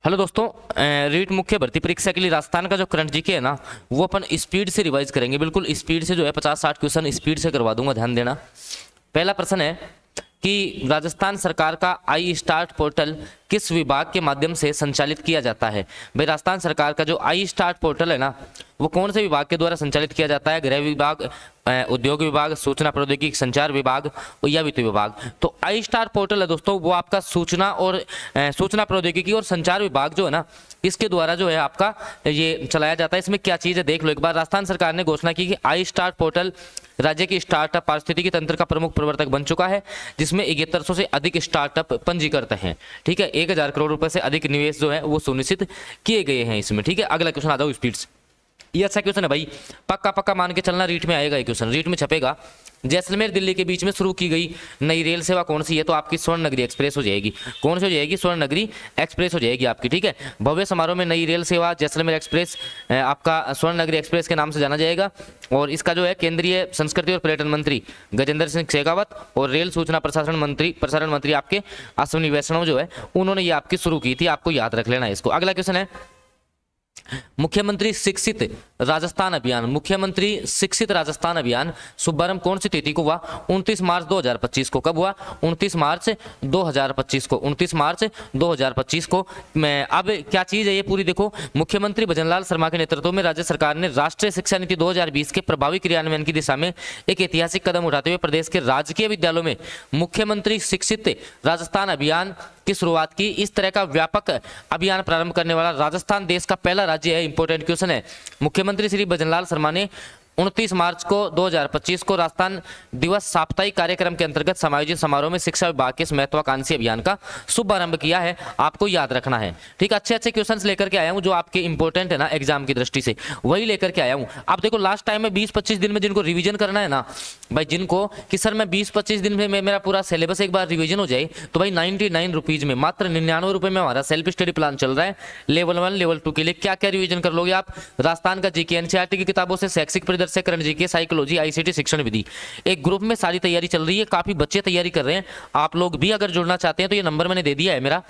Hello दोस्तों, रीट मुख्य भर्ती परीक्षा के लिए राजस्थान का जो करंट जीके है ना, वो अपन स्पीड से रिवाइज करेंगे। बिल्कुल स्पीड से जो है 50-60 क्वेश्चन स्पीड से करवा दूंगा, ध्यान देना। पहला प्रश्न है कि राजस्थान सरकार का आई स्टार्ट पोर्टल किस विभाग के माध्यम से संचालित किया जाता है। भाई राजस्थान सरकार का जो आई स्टार्ट पोर्टल है ना, वो कौन से विभाग के द्वारा संचालित किया जाता है? गृह विभाग, उद्योग विभाग, सूचना प्रौद्योगिकी संचार विभाग या वित्त विभाग। तो आई स्टार पोर्टल है दोस्तों, वो आपका सूचना प्रौद्योगिकी और संचार विभाग जो है ना, इसके द्वारा जो है आपका ये चलाया जाता है। इसमें क्या चीज़ है देख लो एक बार। राजस्थान सरकार ने घोषणा की कि आई स्टार्ट पोर्टल राज्य की स्टार्टअप पारिस्थितिकी तंत्र का प्रमुख प्रवर्तक बन चुका है, जिसमें 7100 से अधिक स्टार्टअप पंजीकृत हैं। ठीक है, 1000 करोड़ रुपए से अधिक निवेश जो है वो सुनिश्चित किए गए हैं इसमें। ठीक है, अगला क्वेश्चन आ जाओ स्पीड से। ये अच्छा क्वेश्चन है भाई, पक्का पक्का मान के चलना, रीट में आएगा ये क्वेश्चन, रीट में छपेगा। जैसलमेर दिल्ली के बीच में शुरू की गई नई रेल सेवा कौन सी है? तो आपकी स्वर्ण नगरी एक्सप्रेस हो जाएगी। कौन सी हो जाएगी? स्वर्ण नगरी एक्सप्रेस हो जाएगी आपकी। ठीक है, भव्य समारोह में नई रेल सेवा जैसलमेर एक्सप्रेस आपका स्वर्ण नगरी एक्सप्रेस के नाम से जाना जाएगा। और इसका जो है केंद्रीय संस्कृति और पर्यटन मंत्री गजेंद्र सिंह शेखावत और रेल सूचना प्रसारण मंत्री आपके अश्विनी वैष्णव जो है, उन्होंने ये आपकी शुरू की थी। आपको याद रख लेना इसको। अगला क्वेश्चन है मुख्यमंत्री शिक्षित राजस्थान अभियान। मुख्यमंत्री शिक्षित राजस्थान अभियान शुभारंभ कौन सी तिथि को हुआ? 29 मार्च 2025 को। कब हुआ? 29 मार्च 2025 को। 29 मार्च 2025 को। मैं अब क्या चीज है ये पूरी देखो। मुख्यमंत्री भजनलाल शर्मा के नेतृत्व में राज्य सरकार ने राष्ट्रीय शिक्षा नीति 2020 के प्रभावी क्रियान्वयन की दिशा में एक ऐतिहासिक कदम उठाते हुए प्रदेश के राजकीय विद्यालयों में मुख्यमंत्री शिक्षित राजस्थान अभियान की शुरुआत की। इस तरह का व्यापक अभियान प्रारंभ करने वाला राजस्थान देश का पहला राज्य है। इंपॉर्टेंट क्वेश्चन है। मुख्यमंत्री श्री भजनलाल शर्मा ने 29 मार्च को 2025 को राजस्थान दिवस साप्ताहिक कार्यक्रम के अंतर्गत समायोजित समारोह में शिक्षा विभाग के इस महत्वाकांक्षी अभियान का शुभारंभ किया है। आपको याद रखना है। ठीक, अच्छे अच्छे क्वेश्चंस लेकर के आया हूं जो आपके इंपॉर्टेंट है ना एग्जाम की दृष्टि से, वही लेकर के आया हूं। अब देखो लास्ट टाइम में 20-25 दिन में जिनको रिवीजन करना है ना भाई, जिनको कि सर मैं 20-25 दिन में मेरा पूरा सिलेबस एक बार रिवीजन हो जाए, तो भाई 99 रुपीज में, मात्र 99 रुपए में हमारा सेल्फ स्टडी प्लान चल रहा है। लेवल 1 लेवल 2 के लिए क्या क्या रिवीजन कर लोगे आप? राजस्थान का जीके एनसीईआरटी की किताबों से शैक्षिक परिदृश्य से करंट जीके, साइकोलॉजी, आईसीटी, शिक्षण विधि, एक ग्रुप में सारी तैयारी चल रही है। काफी बच्चे तैयारी कर रहे हैं। आप लोग भी अगर जुड़ना चाहते हैं तो ये नंबर मैंने दे दिया है मेरा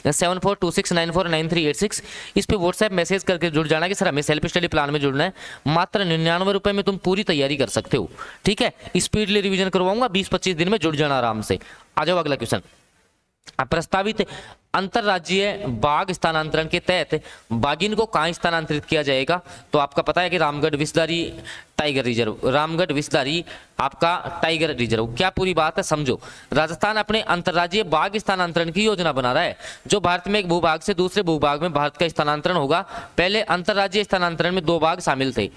7426949386। इस पे व्हाट्सएप मैसेज करके जुड़ जाना कि सर हमें सेल्फ स्टडी प्लान में जुड़ना है। मात्र 99 रुपए में तुम पूरी तैयारी कर सकते हो। ठीक है, स्पीडली रिवीजन करवाऊंगा, 20-25 दिन में जुड़ जाना आराम से। आ जाओ अगला क्वेश्चन। प्रस्तावित अंतरराज्यीय बाघ स्थानांतरण के तहत बाघिन को कहां स्थानांतरित किया जाएगा? तो आपका पता है कि रामगढ़ विषधारी टाइगर रिजर्व, रामगढ़ विषधारी आपका टाइगर रिजर्व। क्या पूरी बात है समझो। राजस्थान अपने अंतरराज्यीय बाघ स्थानांतरण की योजना बना रहा है। जो भारत में एक भूभाग से दूसरे भूभाग में भारत का स्थानांतरण होगा। पहले अंतरराज्यीय स्थानांतरण में 2 बाघ शामिल थे।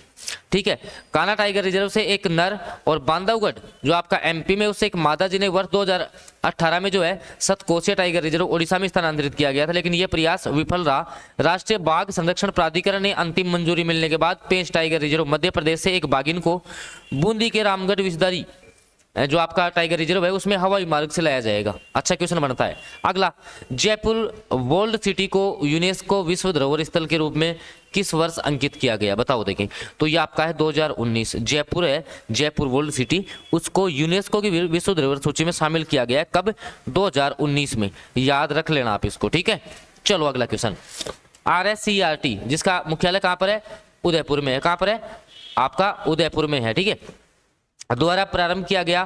ठीक है, कान्हा टाइगर रिजर्व से एक नर और बांधवगढ़ जो आपका एमपी में उससे एक मादा, जिन्हें वर्ष 2018 में जो है सतकोशिया टाइगर रिजर्व ओडिशा में स्थानांतरित किया गया था, लेकिन यह प्रयास विफल रहा। राष्ट्रीय बाघ संरक्षण प्राधिकरण ने अंतिम मंजूरी मिलने के बाद पेंच टाइगर रिजर्व मध्य प्रदेश से एक बाघिन को बूंदी के रामगढ़ विषधारी जो आपका टाइगर रिजर्व है उसमें हवाई मार्ग से लाया जाएगा। अच्छा क्वेश्चन बनता है। अगला, जयपुर वर्ल्ड सिटी को यूनेस्को विश्व धरोहर स्थल के रूप में किस वर्ष अंकित किया गया? बताओ देखें। तो ये आपका है 2019। जयपुर है, जयपुर वर्ल्ड सिटी, उसको यूनेस्को की विश्व धरोहर सूची में शामिल किया गया है। कब? 2019 में। याद रख लेना आप इसको। ठीक है, चलो अगला क्वेश्चन। RSCERT जिसका मुख्यालय कहां पर है? उदयपुर में है। कहां पर है? आपका उदयपुर में है। ठीक है, द्वारा प्रारंभ किया गया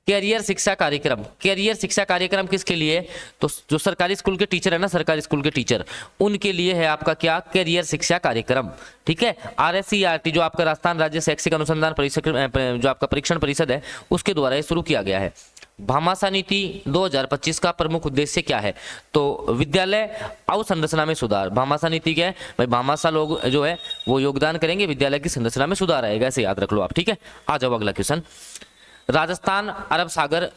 कैरियर शिक्षा कार्यक्रम। कैरियर शिक्षा कार्यक्रम किसके लिए? तो जो सरकारी स्कूल के टीचर है ना, सरकारी स्कूल के टीचर, उनके लिए है आपका क्या? कैरियर शिक्षा कार्यक्रम। ठीक है, RSCERT जो आपका राजस्थान राज्य शैक्षिक अनुसंधान परिषद जो आपका परीक्षण परिषद है उसके द्वारा ये शुरू किया गया है। भामाशाह नीति 2025 का प्रमुख उद्देश्य क्या है? तो विद्यालय अवसंरचना में सुधार। भामाशाह नीति क्या है भाई? भामाशाह लोग जो है वो योगदान करेंगे, विद्यालय की संरचना में सुधार आएगा, ऐसे याद रख लो आप। ठीक है, आ जाओ अगला क्वेश्चन। राजस्थान अरब सागर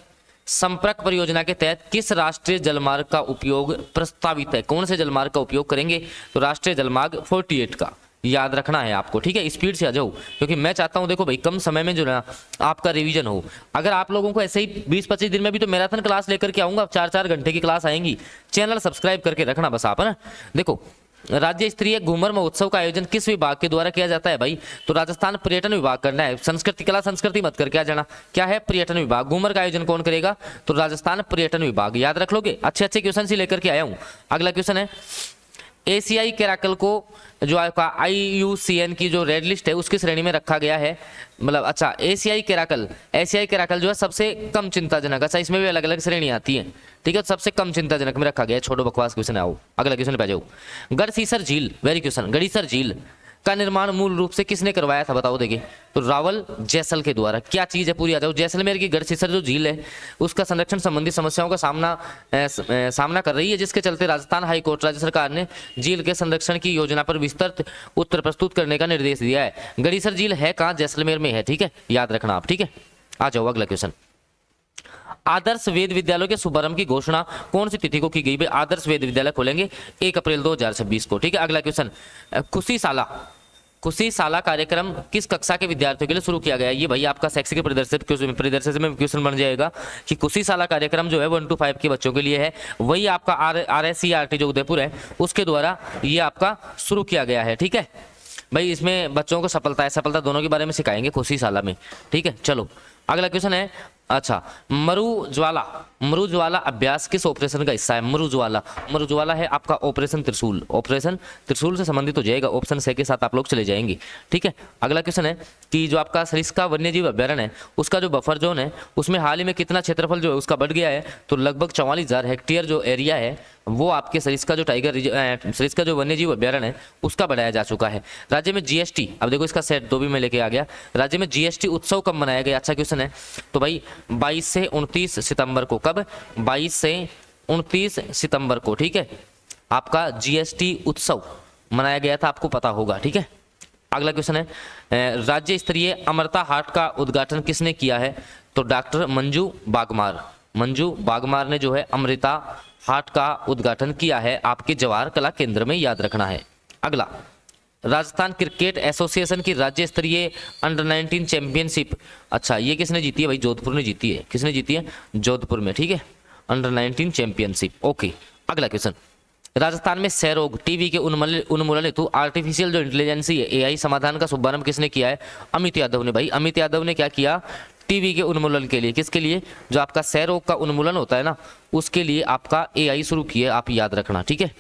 संपर्क परियोजना के तहत किस राष्ट्रीय जलमार्ग का उपयोग प्रस्तावित है? कौन से जलमार्ग का उपयोग करेंगे? तो राष्ट्रीय जलमार्ग 48 का याद रखना है आपको। ठीक है, स्पीड से आ जाओ, क्योंकि मैं चाहता हूं देखो भाई कम समय में जो है आपका रिवीजन हो। अगर आप लोगों को ऐसे ही 20-25 दिन में भी तो मैराथन क्लास लेकर के आऊंगा, 4-4 घंटे की क्लास आएंगी। चैनल सब्सक्राइब करके रखना बस आप, है ना। देखो, राज्य स्तरीय घूमर महोत्सव का आयोजन किस विभाग के द्वारा किया जाता है भाई? तो राजस्थान पर्यटन विभाग करना है। संस्कृति कला संस्कृति मत करके आ जाना। क्या है? पर्यटन विभाग। घूमर का आयोजन कौन करेगा? तो राजस्थान पर्यटन विभाग। याद रख लोगे। अच्छे अच्छे क्वेश्चन ही लेकर के आया हूं। अगला क्वेश्चन है, एशियाई कैराकल को जो आपका IUCN की जो रेड लिस्ट है उसकी श्रेणी में रखा गया है। मतलब अच्छा, एशियाई कैराकल जो है सबसे कम चिंताजनक। अच्छा, इसमें भी अलग अलग श्रेणी आती है, ठीक है। तो सबसे कम चिंताजनक में रखा गया है। छोड़ो बकवास, क्वेश्चन आओ अगला क्वेश्चन पे जाओ। गढ़सीसर झील, वेरी क्वेश्चन, गढ़ीसर झील का निर्माण मूल रूप से किसने करवाया था, बताओ। देखिए तो रावल जैसल के द्वारा। क्या चीज है पूरी आ जाओ। जैसलमेर की गढ़सीसर जो झील है उसका संरक्षण संबंधी समस्याओं का सामना कर रही है, जिसके चलते राजस्थान हाई कोर्ट राज्य सरकार ने झील के संरक्षण की योजना पर विस्तृत उत्तर प्रस्तुत करने का निर्देश दिया है। गढ़ीसर झील है कहाँ, जैसलमेर में है, ठीक है, याद रखना आप, ठीक है। आ जाओ अगला क्वेश्चन। आदर्श वेद विद्यालय के शुभारंभ की घोषणा कौन सी तिथि को की गई। आदर्श वेद विद्यालय खोलेंगे 1 अप्रैल 2026 को, ठीक है। अगला क्वेश्चन, खुशी साला कार्यक्रम किस कक्षा के विद्यार्थियों के लिए शुरू किया गया है। ये भाई आपका शैक्षिक परिदर्शन में क्वेश्चन बन जाएगा कि खुशी साला कार्यक्रम जो है 1 to 5 के बच्चों के लिए है। वही आपका RSCERT जो उदयपुर है उसके द्वारा ये आपका शुरू किया गया है, ठीक है भाई। इसमें बच्चों को सफलता दोनों के बारे में सिखाएंगे खुशी साला में, ठीक है। चलो अगला क्वेश्चन है, अच्छा, मरुज्वाला अभ्यास किस ऑपरेशन का हिस्सा है। मरुज्वाला है आपका ऑपरेशन त्रिशूल से संबंधित हो जाएगा। ऑप्शन से के साथ आप लोग चले जाएंगे, ठीक है। अगला क्वेश्चन है कि जो आपका सरिस्का वन्यजीव अभ्यारण्य है उसका जो बफर जोन है उसमें हाल ही में कितना क्षेत्रफल जो है उसका बढ़ गया है। तो लगभग 44,000 हेक्टेयर जो एरिया है वो आपके सरिस्का जो वन्यजीव अभ्यारण्य है उसका बढ़ाया जा चुका है। राज्य में GST, अब देखो इसका सेट 2 भी मैं लेके आ गया। राज्य में GST उत्सव कब मनाया गया, अच्छा क्वेश्चन है। तो भाई 22 से 29 सितंबर को, कब, 22 से 29 सितंबर को, ठीक है, आपका GST उत्सव मनाया गया था, आपको पता होगा, ठीक है। अगला क्वेश्चन है, राज्य स्तरीय अमृता हाट का उद्घाटन किसने किया है। तो डॉक्टर मंजू बागमार ने जो है अमृता हाट का उद्घाटन किया है आपके जवाहर कला केंद्र में, याद रखना है। अगला, राजस्थान क्रिकेट एसोसिएशन की राज्य स्तरीय अंडर 19 चैंपियनशिप, अच्छा ये किसने जीती है भाई, जोधपुर ने जीती है। किसने जीती है, जोधपुर में, ठीक है, अंडर 19 चैंपियनशिप, ओके। अगला क्वेश्चन, राजस्थान में क्षय रोग टीबी के उन्मूलन हेतु आर्टिफिशियल जो इंटेलिजेंसी है AI समाधान का शुभारंभ किसने किया है, अमित यादव ने। भाई अमित यादव ने क्या किया, टीबी के उन्मूलन के लिए, किसके लिए, जो आपका क्षय रोग का उन्मूलन होता है ना उसके लिए आपका AI शुरू किया, आप याद रखना, ठीक है।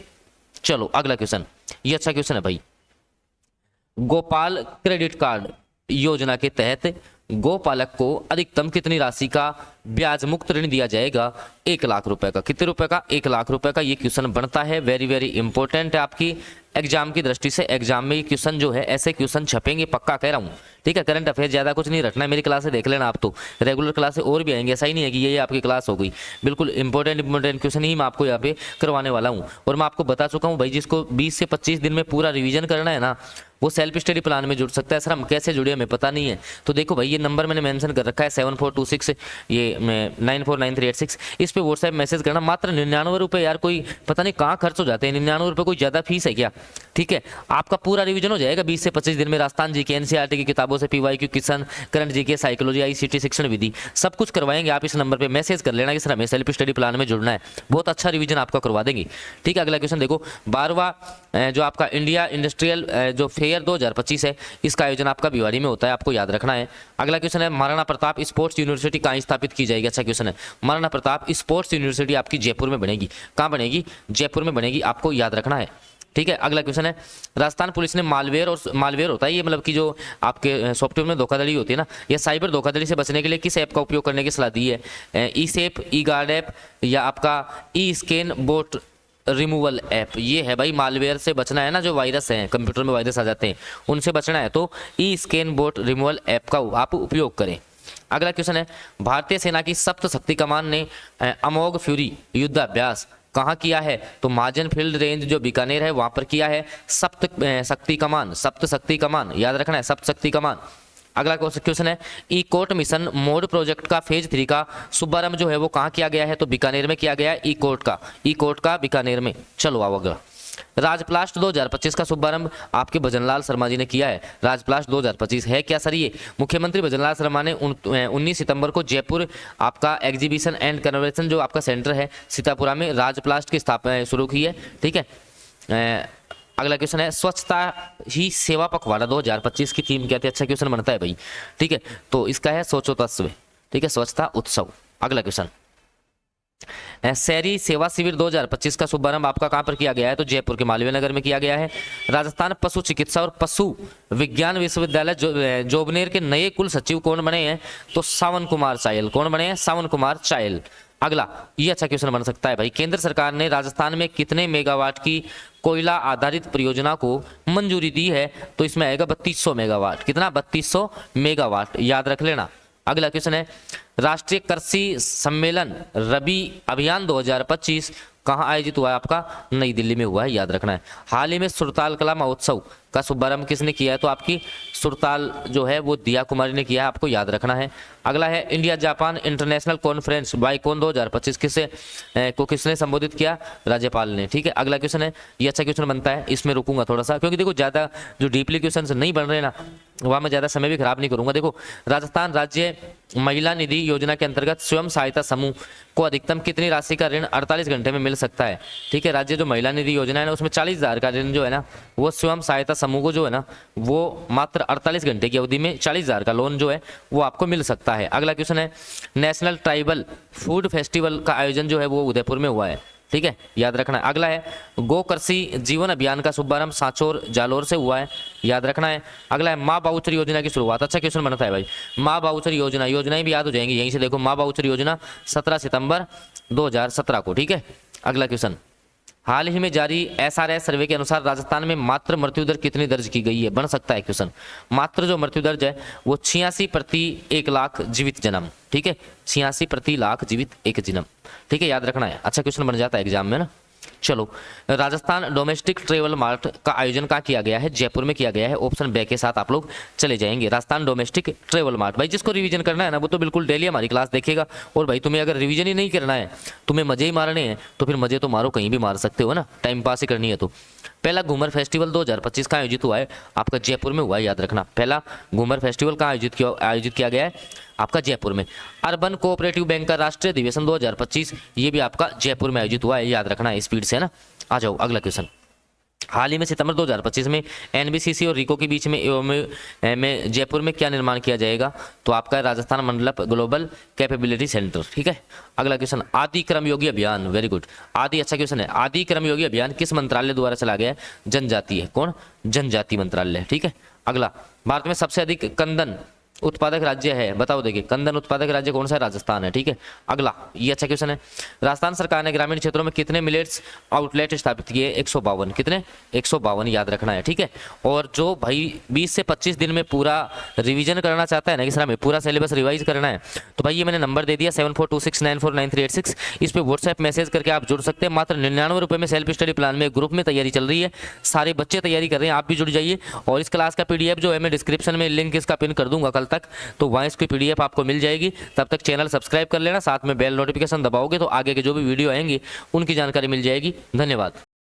चलो अगला क्वेश्चन, ये अच्छा क्वेश्चन है भाई। गोपाल क्रेडिट कार्ड योजना के तहत गोपालक को अधिकतम कितनी राशि का ब्याज मुक्त ऋण दिया जाएगा, 1 लाख रुपए का। कितने रुपए का, 1 लाख रुपए का। ये क्वेश्चन बनता है, वेरी इंपॉर्टेंट है आपकी एग्जाम की दृष्टि से। एग्जाम में ये क्वेश्चन जो है ऐसे क्वेश्चन छपेंगे, पक्का कह रहा हूँ, ठीक है। करंट अफेयर ज्यादा कुछ नहीं रखना है, मेरी क्लास से देख लेना आप, तो रेगुलर क्लास से और भी आएंगे, ऐसा ही नहीं है कि ये आपकी क्लास हो गई। बिल्कुल इंपॉर्टेंट क्वेश्चन ही मैं आपको यहाँ पे करवाने वाला हूँ। और मैं आपको बता चुका हूँ भाई, जिसको 20 से 25 दिन में पूरा रिवीजन करना है ना वो सेल्फ स्टडी प्लान में जुड़ सकता है। सर हम कैसे जुड़े हमें पता नहीं है, तो देखो भाई ये नंबर मैंने मेंशन कर रखा है 7426 ये 949386, इस पे व्हाट्सएप मैसेज करना। मात्र 99 रुपये यार, कोई पता नहीं कहाँ खर्च हो जाते हैं 99 रुपये, कोई ज़्यादा फीस है क्या, ठीक है। आपका पूरा रिवीजन हो जाएगा 20 से 25 दिन में। राजस्थान GK NCERT की किताबों से PYQ question, current GK, psychology, ICT शिक्षण विधि सब कुछ करवाएंगे। आप इस नंबर पे मैसेज कर लेना कि सर हमें सेल्फ स्टडी प्लान में जुड़ना है, बहुत अच्छा रिवीजन आपका करवा देंगे, ठीक है। अगला क्वेश्चन देखो, 12वां जो आपका इंडिया इंडस्ट्रियल जो फेयर 2025 है इसका आयोजन आपका भिवाड़ी में होता है, आपको याद रखना है। अगला क्वेश्चन है, महाराणा प्रताप स्पोर्ट्स यूनिवर्सिटी कहाँ स्थापित की जाएगी, अच्छा क्वेश्चन है। महाराणा प्रताप स्पोर्ट्स यूनिवर्सिटी आपकी जयपुर में बनेगी। कहाँ बनेगी, जयपुर में बनेगी, आपको याद रखना है, ठीक है। अगला क्वेश्चन है, राजस्थान पुलिस ने मालवेयर होता है ये, मतलब कि जो आपके सॉफ्टवेयर में धोखाधड़ी होती है ना, या साइबर धोखाधड़ी से बचने के लिए किस ऐप का उपयोग करने की सलाह दी है, ई-सेप, ई-गार्ड ऐप या आपका ई-स्कैन बोट रिमूवल ऐप। ये है भाई, मालवेयर से बचना है ना, जो वायरस हैं कंप्यूटर में वायरस आ जाते हैं उनसे बचना है तो ई-स्कैन बोट रिमूवल ऐप का आप उपयोग करें। अगला क्वेश्चन है, भारतीय सेना की सप्त शक्ति कमान ने अमोघ फ्यूरी युद्धाभ्यास कहाँ किया है, तो महाजन फील्ड रेंज जो बीकानेर है वहां पर किया है। सप्त शक्ति कमान याद रखना है, सप्त शक्ति कमान। अगला क्वेश्चन है, ई कोर्ट मिशन मोड प्रोजेक्ट का फेज 3 का शुभारंभ जो है वो कहाँ किया गया है, तो बीकानेर में किया गया है, ई कोर्ट का बीकानेर में। चलो आओ अगला, राजप्लास्ट 2025 का शुभारंभ आपके भजनलाल शर्मा जी ने किया है। राजप्लास्ट 2025 है क्या सर, ये मुख्यमंत्री भजनलाल शर्मा ने 19 सितंबर को जयपुर आपका एग्जीबिशन एंड कन्वेंशन जो आपका सेंटर है सीतापुरा में राजप्लास्ट की स्थापना शुरू की है, ठीक है। अगला क्वेश्चन है, स्वच्छता ही सेवा पखवाड़ा 2025 की थीम क्या थी, अच्छा क्वेश्चन बनता है भाई, ठीक है। तो इसका है स्वच्छोत्सव, ठीक है, स्वच्छता उत्सव। अगला क्वेश्चन, शहरी सेवा शिविर 2025 का शुभारंभ आपका कहां पर किया गया है? तो जयपुर के मालवीय नगर में किया गया है। राजस्थान पशु चिकित्सा और पशु विज्ञान विश्वविद्यालय जोबनेर के नए कुल सचिव कौन बने हैं? तो सावन कुमार चायल। कौन बने हैं? सावन कुमार चायल। अगला, ये अच्छा क्वेश्चन बन सकता है भाई। केंद्र सरकार ने राजस्थान में कितने मेगावाट की कोयला आधारित परियोजना को मंजूरी दी है? तो इसमें आएगा 3200 मेगावाट। कितना? 3200 मेगावाट, याद रख लेना। अगला क्वेश्चन है, राष्ट्रीय कृषि सम्मेलन रबी अभियान 2025 कहाँ आयोजित हुआ है? आपका नई दिल्ली में हुआ है, याद रखना है। हाल ही में सुरताल कला महोत्सव का शुभारंभ किसने किया है? तो आपकी सुरताल जो है वो दिया कुमारी ने किया है, आपको याद रखना है। अगला है, इंडिया जापान इंटरनेशनल कॉन्फ्रेंस बाइकॉन 2025 किसने संबोधित किया? राज्यपाल ने। ठीक है, अगला क्वेश्चन है, ये अच्छा क्वेश्चन बनता है, इसमें रुकूंगा थोड़ा सा, क्योंकि देखो ज्यादा जो डीपली क्वेश्चन नहीं बन रहे ना, वहां मैं ज्यादा समय भी खराब नहीं करूंगा। देखो, राजस्थान राज्य महिला निधि योजना के अंतर्गत स्वयं सहायता समूह को अधिकतम कितनी राशि का ऋण 48 घंटे में मिल सकता है? ठीक है, राज्य जो महिला निधि योजना है ना, उसमें 40,000 का ऋण जो है ना, वो स्वयं सहायता समूह को जो है ना, वो मात्र 48 घंटे की अवधि में 40,000 का लोन जो है वो आपको मिल सकता है। अगला क्वेश्चन है, नेशनल ट्राइबल फूड फेस्टिवल का आयोजन जो है वो उदयपुर में हुआ है। ठीक है, याद रखना है। अगला है, गो कृषि जीवन अभियान का शुभारंभ सांचौर जालोर से हुआ है, याद रखना है। अगला है, माँ बाउचर योजना की शुरुआत। अच्छा क्वेश्चन बनता है भाई, माँ बाउचर योजना, योजनाएं भी याद हो जाएंगी यहीं से। देखो, माँ बाउचर योजना 17 सितंबर 2017 को। ठीक है, अगला क्वेश्चन, हाल ही में जारी एसआरएस सर्वे के अनुसार राजस्थान में मात्र मृत्यु दर कितनी दर्ज की गई है? बन सकता है क्वेश्चन। मात्र जो मृत्यु दर है वो 86 प्रति 1 लाख जीवित जन्म। ठीक है, 86 प्रति लाख जीवित एक जन्म। ठीक है, याद रखना है, अच्छा क्वेश्चन बन जाता है एग्जाम में ना। चलो, राजस्थान डोमेस्टिक ट्रेवल मार्ट का आयोजन कहाँ किया गया है? जयपुर में किया गया है। ऑप्शन बे के साथ आप लोग चले जाएंगे। राजस्थान डोमेस्टिक ट्रेवल मार्ट, भाई जिसको रिवीजन करना है ना, वो तो बिल्कुल डेली हमारी क्लास देखेगा। और भाई तुम्हें अगर रिवीजन ही नहीं करना है, तुम्हें मजे ही मारने हैं, तो फिर मजे तो मारो, कहीं भी मार सकते हो ना, टाइम पास ही करनी है तो। पहला घूमर फेस्टिवल 2025 का आयोजित हुआ है, आपका जयपुर में हुआ है, याद रखना। पहला घूमर फेस्टिवल का आयोजित किया गया है आपका जयपुर में। अर्बन कोऑपरेटिव बैंक का राष्ट्रीय अधिवेशन 2025, ये भी आपका जयपुर में आयोजित हुआ है, याद रखना है, स्पीड से ना। आ जाओ, अगला क्वेश्चन, हाल ही में सितंबर 2025 में एनबीसीसी और रिको के बीच में जयपुर में क्या निर्माण किया जाएगा? तो आपका राजस्थान मंडलप ग्लोबल कैपेबिलिटी सेंटर। ठीक है, अगला क्वेश्चन, आदि कर्मयोगी अभियान, वेरी गुड, आदि अच्छा क्वेश्चन है। आदि कर्मयोगी अभियान किस मंत्रालय द्वारा चला गया है? जनजातीय। कौन? जनजाति मंत्रालय। ठीक है, अगला, भारत में सबसे अधिक कंदन उत्पादक राज्य है, बताओ। देखिए, कंदन उत्पादक राज्य कौन सा है? राजस्थान है। ठीक है, अगला, ये अच्छा क्वेश्चन है, राजस्थान सरकार ने ग्रामीण क्षेत्रों में कितने मिलेट्स आउटलेट स्थापित किए? 152। कितने? 152, याद रखना है। ठीक है, और जो भाई 20 से 25 दिन में पूरा रिवीजन करना चाहता है ना, कि सर हमें पूरा सिलेबस रिवाइज करना है, तो भाई ये मैंने नंबर दे दिया 7426949386, इस पर व्हाट्सएप मैसेज करके आप जुड़ सकते हैं। मात्र 99 रुपये में सेल्फ स्टडी प्लान में ग्रुप में तैयारी चल रही है, सारे बच्चे तैयारी कर रहे हैं, आप भी जुड़ जाइए। और इस क्लास का पीडीएफ जो है मैं डिस्क्रिप्शन में लिंक इसका पिन कर दूंगा कल तक, तो वहां इसकी पीडीएफ आपको मिल जाएगी। तब तक चैनल सब्सक्राइब कर लेना, साथ में बेल नोटिफिकेशन दबाओगे तो आगे के जो भी वीडियो आएंगी उनकी जानकारी मिल जाएगी। धन्यवाद।